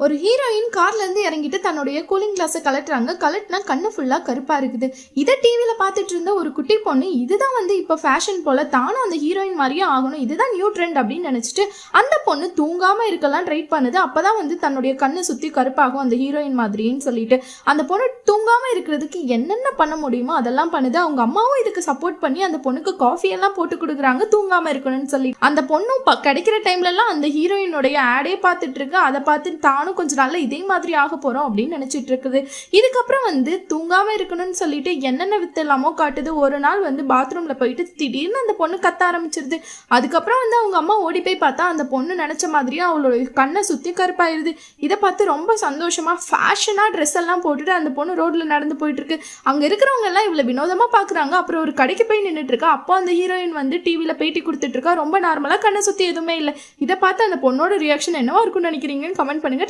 ஒரு ஹீரோயின் கார்ல இருந்து இறங்கிட்டு தன்னுடைய கூலிங் கிளாஸை கலட்டுறாங்க. கலட்டினா கண்ணு ஃபுல்லா கருப்பா இருக்குது. இதை டிவியில பார்த்துட்டு இருந்த ஒரு குட்டி பொண்ணு இதுதான் இப்போ ஃபேஷன் போல, தானும் அந்த ஹீரோயின் மாதிரியே ஆகணும், இதுதான் நியூ ட்ரெண்ட் அப்படின்னு நினைச்சிட்டு அந்த பொண்ணு தூங்காம இருக்கலாம் ட்ரை பண்ணுது. அப்பதான் தன்னுடைய கண்ணை சுத்தி கருப்பாகும் அந்த ஹீரோயின் மாதிரின்னு சொல்லிட்டு அந்த பொண்ணு தூங்காம இருக்கிறதுக்கு என்னென்ன பண்ண முடியுமோ அதெல்லாம் பண்ணுது. அவங்க அம்மாவும் இதுக்கு சப்போர்ட் பண்ணி அந்த பொண்ணுக்கு காஃபி எல்லாம் போட்டு கொடுக்குறாங்க தூங்காம இருக்கணும்னு சொல்லி. அந்த பொண்ணும் கிடைக்கிற டைம்ல எல்லாம் அந்த ஹீரோயினுடைய ஆடே பார்த்துட்டு இருக்கு. அதை பார்த்து தானும் கொஞ்சம் நாள்ல இதே மாதிரி ஆக போறோம் அப்படின்னு நினைச்சிட்டு இருக்குது. இதுக்கப்புறம் தூங்காம இருக்கணும்னு சொல்லிட்டு என்னென்ன வித்தலாமோ காட்டுது. ஒரு நாள் பாத்ரூம்ல போயிட்டு திடீர்னு அந்த பொண்ணு கத்த ஆரம்பிச்சிருது. அதுக்கப்புறம் அவங்க அம்மா ஓடி போய் பார்த்தா அந்த பொண்ணு நினைச்ச மாதிரியே அவளோட கண்ணை சுத்தி கருப்பாயிருது. இதை பார்த்து ரொம்ப சந்தோஷமா ஃபேஷனா ட்ரெஸ் எல்லாம் போட்டுட்டு அந்த பொண்ணு ரோட்ல நடந்து போயிட்டு இருக்கு. அங்க இருக்கிறவங்க எல்லாம் இவ்வளவு வினோதமா பாக்குறாங்க. அப்புறம் ஒரு கடைக்கு போய் நின்றுட்டு இருக்கா. அப்போ அந்த ஹீரோயின் டிவியில பேட்டி கொடுத்துட்டு இருக்கா. ரொம்ப நார்மலா கண்ணை சுத்தி எதுவுமே இல்லை. இதை பார்த்து அந்த பொண்ணோட ரியாக்ஷன் என்னவா இருக்கும்னு நினைக்கிறீங்கன்னு கமெண்ட் பண்ணுங்க.